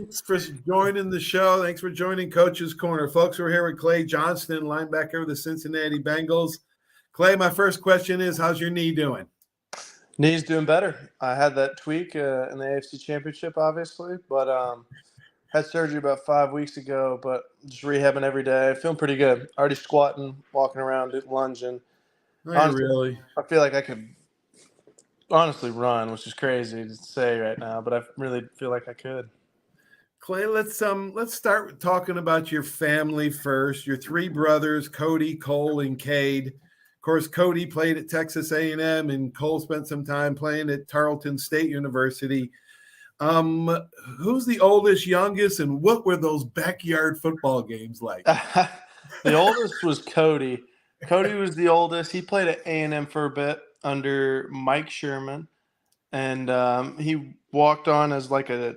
Thanks for joining the show. Thanks for joining Coach's Corner. Folks, we're here with Clay Johnston, linebacker of the Cincinnati Bengals. Clay, my first question is, how's your knee doing? Knee's doing better. I had that tweak in the AFC Championship, obviously, but had surgery about 5 weeks ago, but just rehabbing every day. Feeling pretty good. Already squatting, walking around, lunging. Honestly, Really? I feel like I could honestly run, which is crazy to say right now, but I really feel like I could. Clay, let's start with talking about your family first. Your three brothers, Cody, Cole, and Cade. Of course, Cody played at Texas A&M, and Cole spent some time playing at Tarleton State University. Who's the oldest, youngest, and what were those backyard football games like? The oldest was Cody. Cody was the oldest. He played at A&M for a bit under Mike Sherman, and he walked on as like a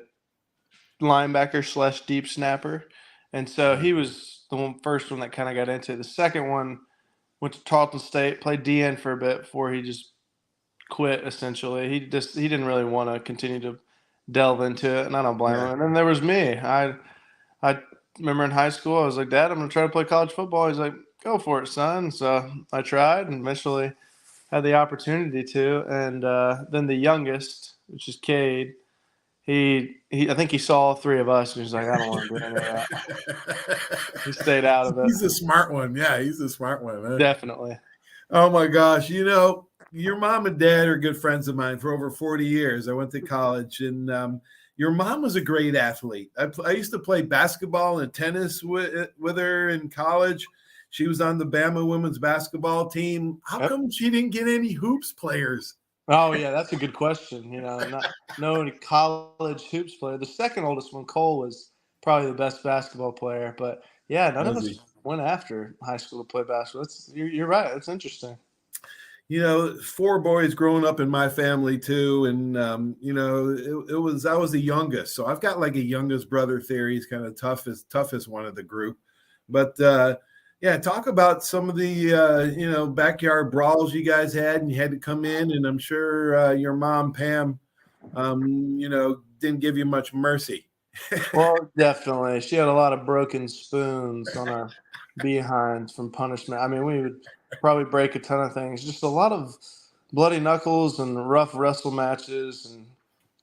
linebacker / deep snapper. And so he was the first one that kind of got into it. The second one went to Tarleton State, played DN for a bit before he just quit, essentially. He didn't really want to continue to delve into it, and I don't blame him. And then there was me. I remember in high school, I was like, Dad, I'm going to try to play college football. He's like, go for it, son. So I tried and eventually had the opportunity to. And then the youngest, which is Cade, I think he saw all three of us, and he's like, I don't want to do any of that. He stayed out of it. He's a smart one. Yeah, he's a smart one. Huh? Definitely. Oh, my gosh. You know, your mom and dad are good friends of mine for over 40 years. I went to college, and your mom was a great athlete. I used to play basketball and tennis with her in college. She was on the Bama women's basketball team. How come she didn't get any hoops players? Oh, yeah, that's a good question. No college hoops player. The second oldest one, Cole, was probably the best basketball player. But, yeah, none of us went after high school to play basketball. You're right. That's interesting. You know, 4 boys growing up in my family too. And, I was the youngest. So I've got like a youngest brother theory. He's kind of toughest one of the group. But, talk about some of the, backyard brawls you guys had, and you had to come in. And I'm sure your mom, Pam, didn't give you much mercy. Well, definitely. She had a lot of broken spoons on our behinds from punishment. I mean, we would probably break a ton of things. Just a lot of bloody knuckles and rough wrestle matches and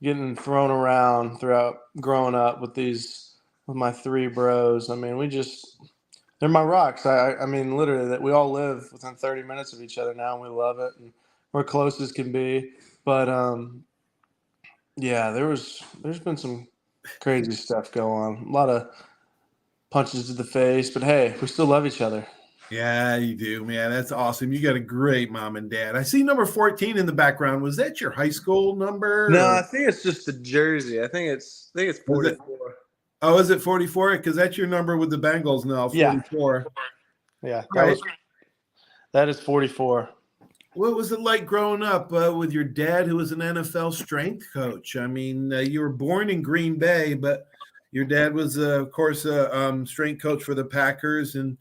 getting thrown around throughout growing up with my 3 bros. I mean, they're my rocks. I mean, literally, that we all live within 30 minutes of each other now, and we love it, and we're close as can be. But there's been some crazy stuff go on. A lot of punches to the face, but hey, we still love each other. Yeah, you do, man. That's awesome. You got a great mom and dad. I see number 14 in the background. Was that your high school number? No, I think it's just the jersey. I think it's 44. Oh, is it 44? Because that's your number with the Bengals now, 44. Yeah, that is 44. What was it like growing up with your dad, who was an NFL strength coach? I mean, you were born in Green Bay, but your dad was, of course, a strength coach for the Packers. And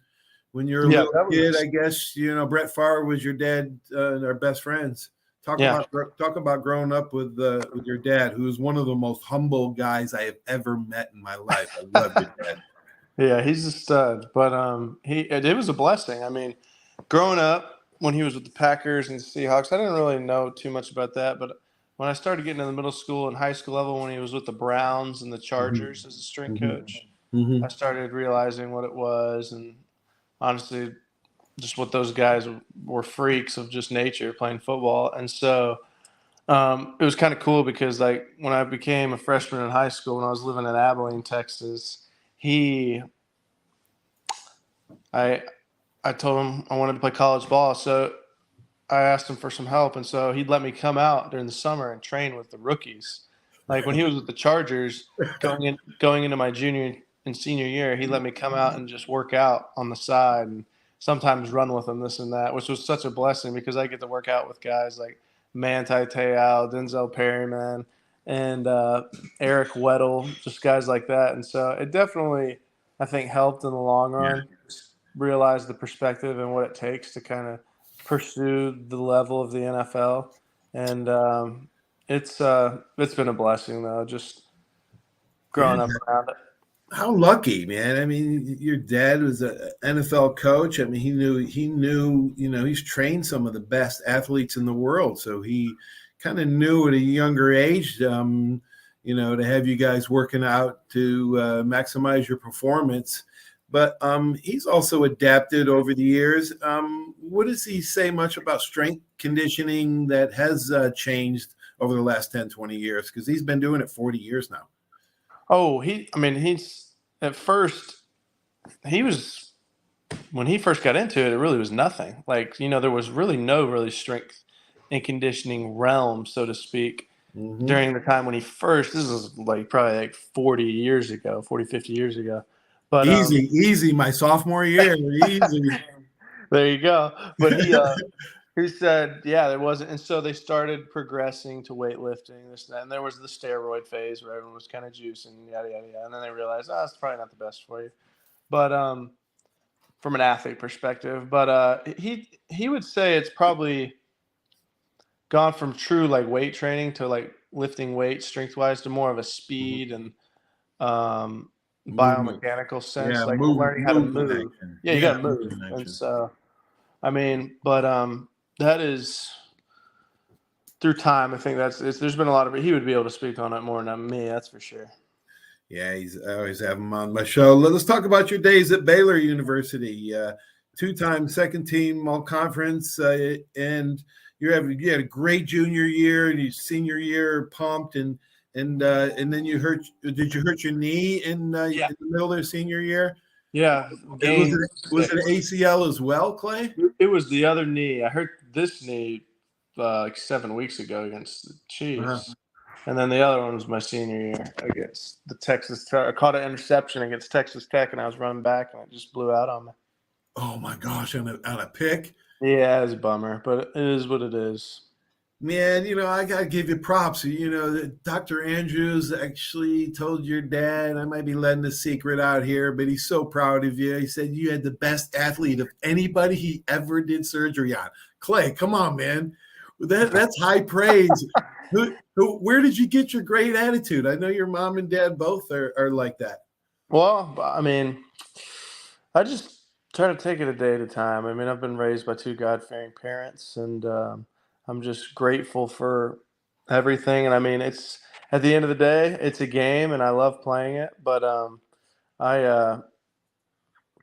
when you're a little kid, I guess, Brett Favre was your dad, our best friends. Talk about growing up with your dad, who is one of the most humble guys I have ever met in my life. I love your dad. Yeah, he's a stud. But it was a blessing. I mean, growing up, when he was with the Packers and the Seahawks, I didn't really know too much about that. But when I started getting in the middle school and high school level, when he was with the Browns and the Chargers as a strength coach, I started realizing what it was, and honestly, just what those guys were freaks of just nature playing football. And so it was kind of cool because, like, when I became a freshman in high school, when I was living in Abilene, Texas, I told him I wanted to play college ball. So I asked him for some help. And so he'd let me come out during the summer and train with the rookies. Like when he was with the Chargers going into my junior and senior year, he let me come out and just work out on the side and sometimes run with him, this and that, which was such a blessing because I get to work out with guys like Manti Te'o, Denzel Perryman, and Eric Weddle, just guys like that. And so it definitely, I think, helped in the long run. Just realize the perspective and what it takes to kind of pursue the level of the NFL. And it's been a blessing, though. Just growing up around it. How lucky, man. I mean, your dad was an NFL coach. I mean, he knew, he's trained some of the best athletes in the world. So he kind of knew at a younger age, to have you guys working out to maximize your performance. But he's also adapted over the years. What does he say much about strength conditioning that has changed over the last 10, 20 years? Because he's been doing it 40 years now. Oh, he's at first, when he first got into it, it really was nothing. Like, there was really no really strength and conditioning realm, so to speak, during the time when this is like probably like 40 years ago, 40, 50 years ago. But easy, my sophomore year, easy. There you go. But he said, yeah, there wasn't. And so they started progressing to weightlifting, this and that. And there was the steroid phase where everyone was kind of juicing, yada, yada, yada. And then they realized, it's probably not the best for you. But from an athlete perspective. But he would say it's probably gone from true like weight training to like lifting weight strength-wise to more of a speed and biomechanical sense, like learning how to move. Yeah, you got to move. And so, I mean, but that is through time. I think there's been a lot of it. He would be able to speak on it more than me. That's for sure. Yeah, I always have him on my show. Let's talk about your days at Baylor University. 2-time second team all conference, and you had a great junior year and your senior year pumped, and then did you hurt your knee in the middle of their senior year? Yeah. Was it an ACL as well, Clay? It was the other knee. I hurt this knee like 7 weeks ago against the Chiefs. And then the other one was my senior year against the Texas Tech. I caught an interception against Texas Tech, and I was running back, and it just blew out on me. Oh, my gosh, on a pick? Yeah, it was a bummer, but it is what it is. Man, I got to give you props. Dr. Andrews actually told your dad, I might be letting the secret out here, but he's so proud of you. He said you had the best athlete of anybody he ever did surgery on. Clay, come on, man. That's high praise. Where did you get your great attitude? I know your mom and dad both are like that. Well, I mean, I just try to take it a day at a time. I mean, I've been raised by 2 God-fearing parents, and I'm just grateful for everything. And I mean, it's at the end of the day, it's a game, and I love playing it. But I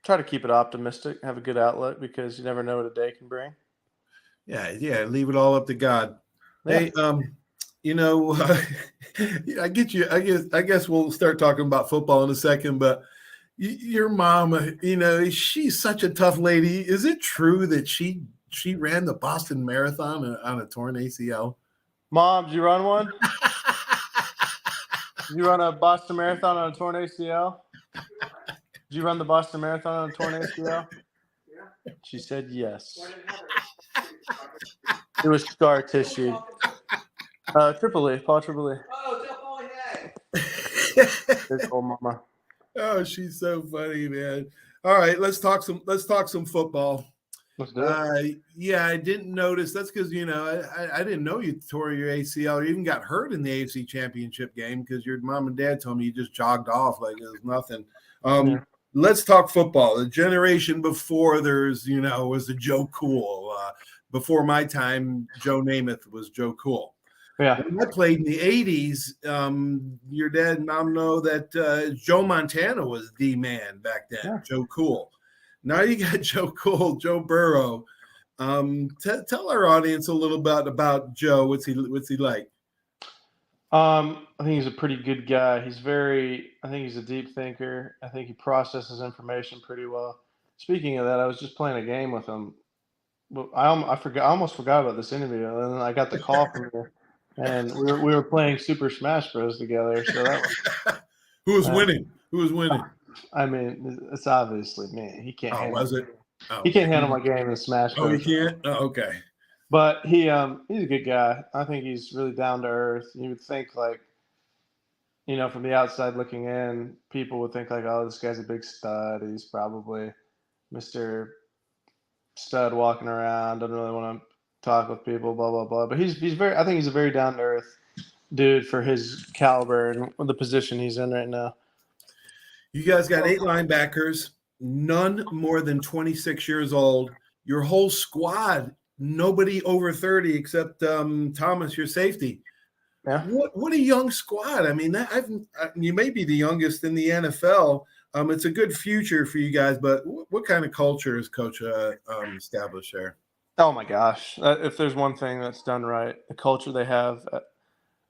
try to keep it optimistic, have a good outlook, because you never know what a day can bring. Yeah. Leave it all up to God. Yeah. Hey, I get you. I guess we'll start talking about football in a second. But your mom, she's such a tough lady. Is it true that she ran the Boston Marathon on a torn ACL? Mom, did you run one? Did you run a Boston Marathon on a torn ACL? Did you run the Boston Marathon on a torn ACL? Yeah. She said yes. It was scar tissue. Paul Tripoli. Oh, Tripoli, hey. There's old mama. Oh, she's so funny, man. All right, let's talk some football. Let's do it. Yeah, I didn't notice. That's because I didn't know you tore your ACL or even got hurt in the AFC Championship game, because your mom and dad told me you just jogged off like it was nothing. Let's talk football. The generation before was the Joe Cool. Before my time, Joe Namath was Joe Cool. Yeah. When I played in the 80s, your dad and mom know that Joe Montana was the man back then, yeah. Joe Cool. Now you got Joe Cool, Joe Burrow. Tell our audience a little bit about Joe. What's he like? I think he's a pretty good guy. I think he's a deep thinker. I think he processes information pretty well. Speaking of that, I was just playing a game with him. I almost forgot about this interview, and then I got the call from you, and we were playing Super Smash Bros. Together. So that was Who was winning? I mean, it's obviously me. He can't. He can't handle my game in Smash Bros. Oh, he can't. Oh, okay. But he's a good guy. I think he's really down to earth. You would think from the outside looking in, people would think oh, this guy's a big stud. He's probably Mr. Stud walking around, doesn't really want to talk with people, blah blah blah. But I think he's a very down to earth dude for his caliber and the position he's in right now. You guys got 8 linebackers, none more than 26 years old. Your whole squad, nobody over 30 except Thomas, your safety. Yeah. What a young squad. I mean, you may be the youngest in the NFL. It's a good future for you guys, but what kind of culture is Coach established there? Oh my gosh! If there's one thing that's done right, the culture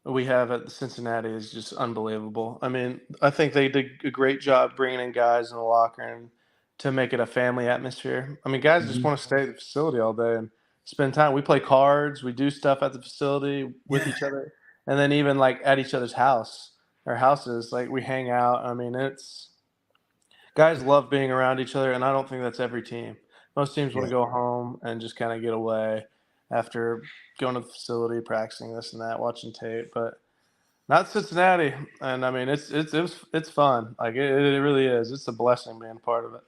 we have at Cincinnati is just unbelievable. I mean, I think they did a great job bringing in guys in the locker and to make it a family atmosphere. I mean, guys just want to stay at the facility all day and spend time. We play cards, we do stuff at the facility with each other, and then even like at each other's houses, like we hang out. I mean, guys love being around each other, and I don't think that's every team. Most teams want to go home and just kind of get away after going to the facility, practicing this and that, watching tape, but not Cincinnati. And I mean, it's fun. Like it really is. It's a blessing being part of it.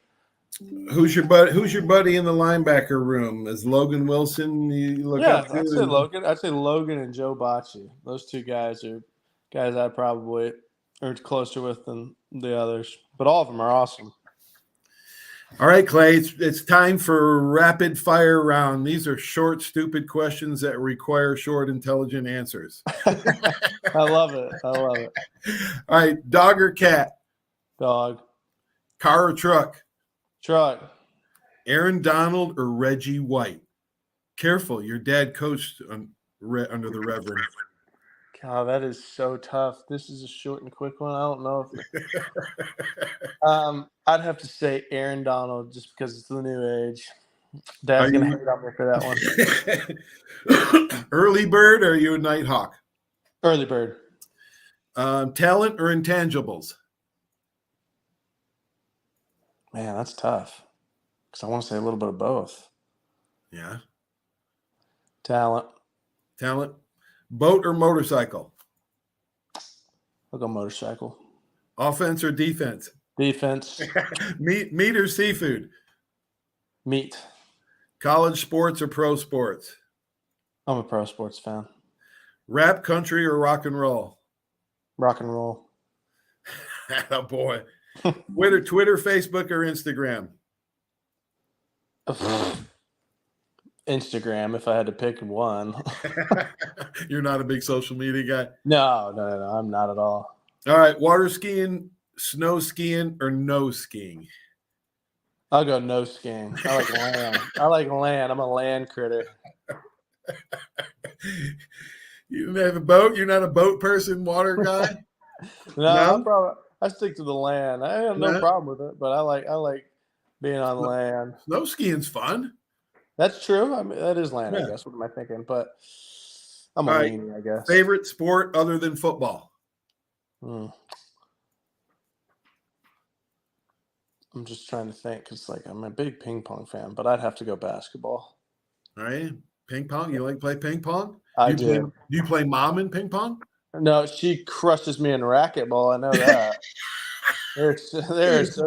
Who's your buddy in the linebacker room? Is Logan Wilson? You look up to? I'd say Logan and Joe Bocci. Those two guys are guys I probably are closer with than the others, but all of them are awesome. All right, Clay, it's time for a rapid fire round. These are short, stupid questions that require short, intelligent answers. I love it. All right, dog or cat? Dog. Car or truck? Truck. Aaron Donald or Reggie White? Careful, your dad coached under the Reverend. God, that is so tough. This is a short and quick one. I don't know if I'd have to say Aaron Donald just because it's the new age. Dad's going to hate on me for that one. Early bird or are you a night hawk? Early bird. Talent or intangibles? Man, that's tough because I want to say a little bit of both. Yeah. Talent. Boat or motorcycle? I'll go motorcycle. Offense or defense? Defense. Meat or seafood? Meat. College sports or pro sports? I'm a pro sports fan. Rap, country, or rock and roll? Rock and roll. Oh boy. Twitter, Facebook, or Instagram? Instagram, if I had to pick one. You're not a big social media guy? No, I'm not at all. All right, water skiing, snow skiing, or no skiing? I'll go no skiing. I like land. I'm a land critter. You don't have a boat? You're not a boat person, water guy? No? I stick to the land. I have no problem with it, but I like being on land. Snow skiing's fun. That's true. I mean, that is land, I guess. What am I thinking? But I'm a weenie, I guess. Favorite sport other than football? I'm just trying to think because, I'm a big ping pong fan, but I'd have to go basketball. All right. Ping pong? You like to play ping pong? I do. Do you play mom in ping pong? No, she crushes me in racquetball. I know that. They're so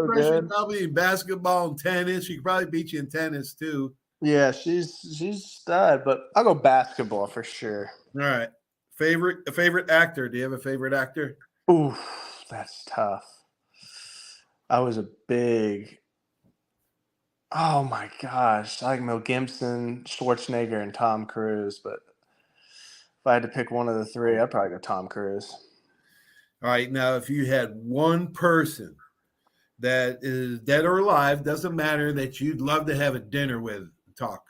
good. Probably in basketball and tennis. She could probably beat you in tennis, too. Yeah, she's stud, but I'll go basketball for sure. All right. Favorite actor? Do you have a favorite actor? Ooh, that's tough. I was a big – oh, my gosh. I like Mel Gibson, Schwarzenegger, and Tom Cruise. But if I had to pick one of the three, I'd probably go Tom Cruise. All right. Now, if you had one person that is dead or alive, doesn't matter, that you'd love to have a dinner with and talk.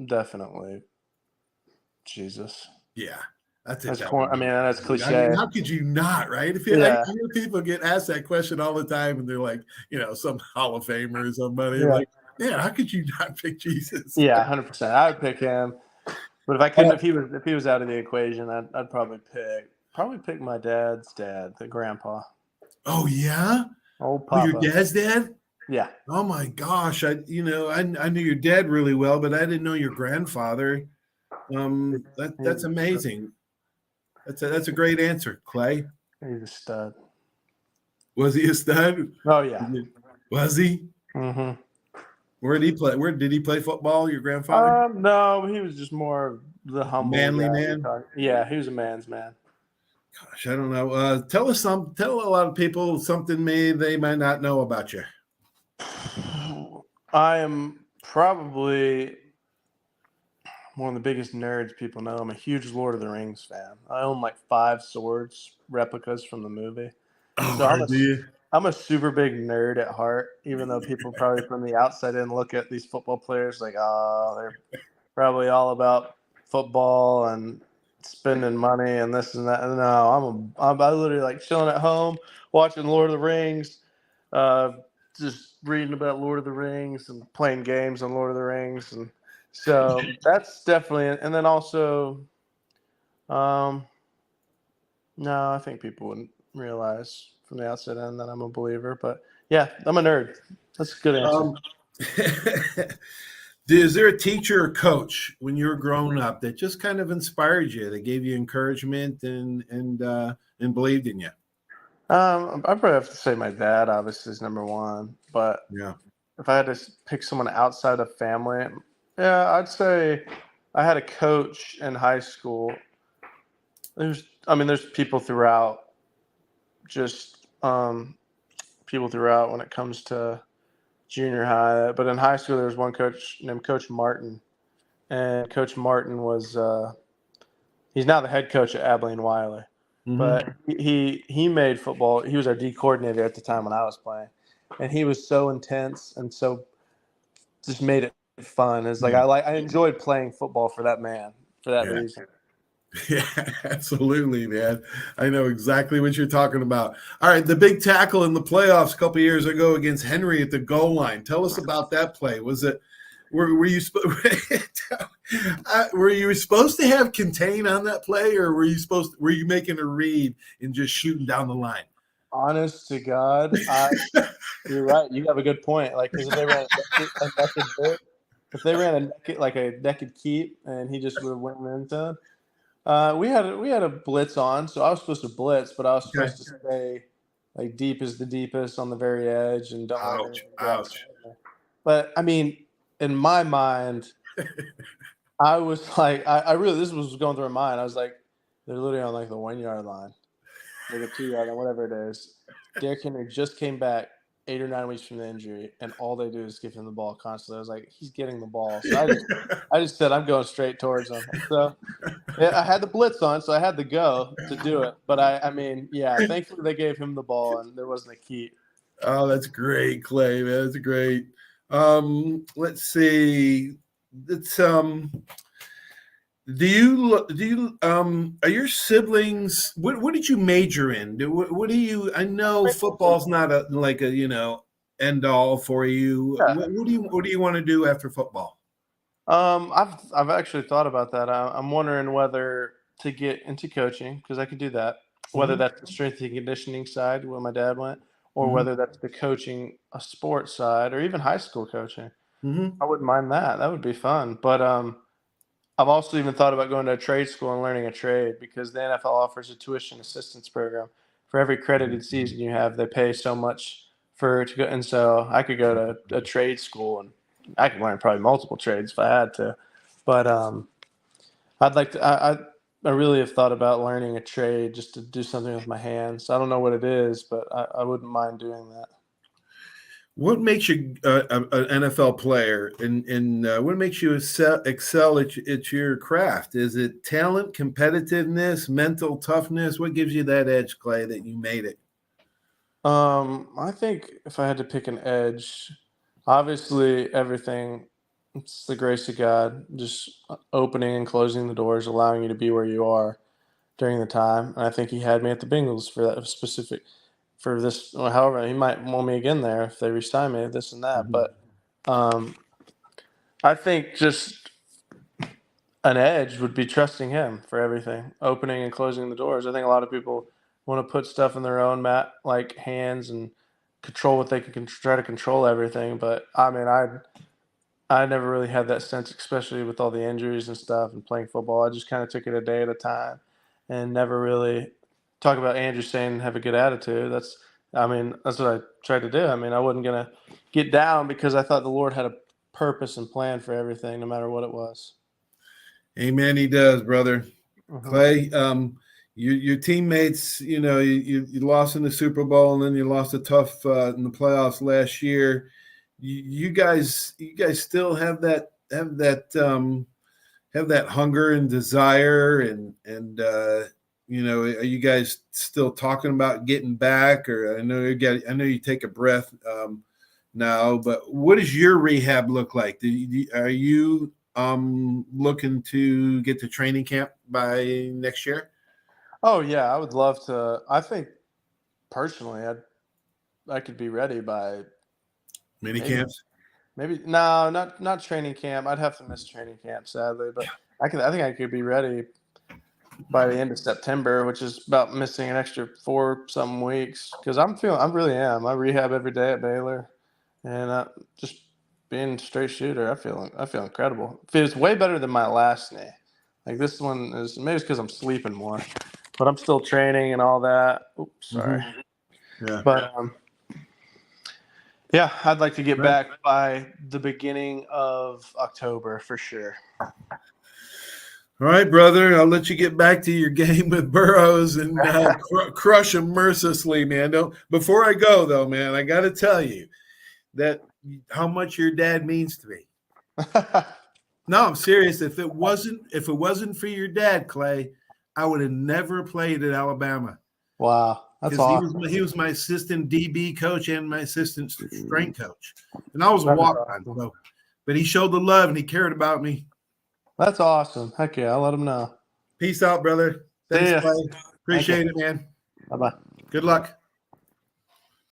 Definitely Jesus. Yeah. That's cliche. I mean, how could you not, right? I hear people get asked that question all the time, and they're like, some Hall of Famer or somebody. Yeah. Like, man, how could you not pick Jesus? Yeah, 100%. I would pick him. But if I couldn't, if he was out of the equation, I'd probably pick my dad's dad, the grandpa. Oh yeah, old Papa. Your dad's dad? Yeah. Oh my gosh, I knew your dad really well, but I didn't know your grandfather. That's amazing. That's a great answer, Clay. He's a stud. Was he a stud? Oh yeah. Was he? Mm-hmm. Where did he play? Where did he play football? Your grandfather? No, he was just more the humble Manly guy. man. Yeah, he was a man's man. Gosh, I don't know. Tell a lot of people something they might not know about you. I am probably one of the biggest nerds people know. I'm a huge Lord of the Rings fan. I own like 5 swords replicas from the movie. So Oh, do you? I'm a super big nerd at heart, even though people probably from the outside in look at these football players like, oh, they're probably all about football and spending money and this and that. No, I literally like chilling at home, watching Lord of the Rings, uh, just reading about Lord of the Rings and playing games on Lord of the Rings, and so that's definitely. And then also, um, no, I think people wouldn't realize from the outside in that I'm a believer, but yeah, I'm a nerd. That's a good answer. Is there a teacher or coach when you were growing up that just kind of inspired you, that gave you encouragement and believed in you? I probably have to say my dad, obviously, is number one. But Yeah. if I had to pick someone outside of family, yeah, I'd say I had a coach in high school. There's people throughout, just people throughout when it comes to junior high. But in high school, there was one coach named Coach Martin, and Coach Martin was he's now the head coach at Abilene Wiley. Mm-hmm. But he made football. He was our D coordinator at the time when I was playing, and he was so intense and so just made it fun. It's like I enjoyed playing football for that man for that reason. Yeah, absolutely, man. I know exactly what you're talking about. All right, the big tackle in the playoffs a couple of years ago against Henry at the goal line. Tell us about that play. Was it? Were you supposed to have contain on that play, or were you making a read and just shooting down the line? Honest to God, you're right. You have a good point. Like, because if they ran a naked keep, and he just would have went into. We had a blitz on, so I was supposed to blitz, but I was supposed to stay like deep as the deepest on the very edge and don't let anything get outside. But I mean, in my mind, I was like, I really this was going through my mind. I was like, they're literally on like the 1 yard line, or the 2 yard line, whatever it is. Derrick Henry just came back 8 or 9 weeks from the injury, and all they do is give him the ball constantly. I was like, he's getting the ball, so I just said I'm going straight towards him. So yeah, I had the blitz on, so I had to go to do it. But I mean, yeah, thankfully they gave him the ball, and there wasn't a keep. Oh, that's great, Clay, man. That's great. Let's see. It's Do you are your siblings? What did you major in? What do you? I know football's not a end all for you. Yeah. What do you want to do after football? I've actually thought about that. I'm wondering whether to get into coaching, because I could do that. Whether that's the strength and conditioning side where my dad went, or whether that's the coaching a sports side, or even high school coaching. I wouldn't mind that. That would be fun. But I've also even thought about going to a trade school and learning a trade, because the NFL offers a tuition assistance program. For every credited season you have, they pay so much to go. And so I could go to a trade school, and I could learn probably multiple trades if I had to. But I'd like to. I really have thought about learning a trade just to do something with my hands. I don't know what it is, but I wouldn't mind doing that. What makes you an NFL player, and what makes you excel at your craft? Is it talent, competitiveness, mental toughness? What gives you that edge, Clay, that you made it? I think if I had to pick an edge, obviously everything. It's the grace of God, just opening and closing the doors, allowing you to be where you are during the time. And I think He had me at the Bengals for that specific, for this. However, He might want me again there if they re-sign me, this and that. But I think just an edge would be trusting Him for everything, opening and closing the doors. I think a lot of people want to put stuff in their own hands and control what they can try to control everything. But I mean, I never really had that sense, especially with all the injuries and stuff and playing football. I just kind of took it a day at a time and never really talk about Andrew saying have a good attitude. That's what I tried to do. I mean, I wasn't going to get down, because I thought the Lord had a purpose and plan for everything, no matter what it was. Amen. He does, brother. Mhm. Clay, your teammates, you lost in the Super Bowl and then you lost a tough in the playoffs last year. You guys still have that hunger and desire and are you guys still talking about getting back? Or I know you take a breath now, but what does your rehab look like? Are you looking to get to training camp by next year? Oh yeah, I would love to. I think personally, I could be ready by Mini maybe camps? no, not training camp. I'd have to miss training camp sadly, but I think I could be ready by the end of September, which is about missing an extra 4 some weeks because I really am. I rehab every day at Baylor, and just being a straight shooter, I feel incredible. Feels way better than my last knee. Like this one is maybe it's because I'm sleeping more, but I'm still training and all that. Oops, sorry. Yeah. But yeah, I'd like to get Right. back by the beginning of October for sure. All right, brother. I'll let you get back to your game with Burrows and crush him mercilessly, man. Before I go, though, man, I got to tell you that how much your dad means to me. No, I'm serious. If it wasn't for your dad, Clay, I would have never played at Alabama. Wow, that's awesome. He was my assistant DB coach and my assistant strength coach, and I was a walk-on. Awesome. So, but he showed the love and he cared about me. That's awesome. Heck yeah, I'll let him know. Peace out, brother. Thanks, Clay. Appreciate it, man. Bye-bye. Good luck.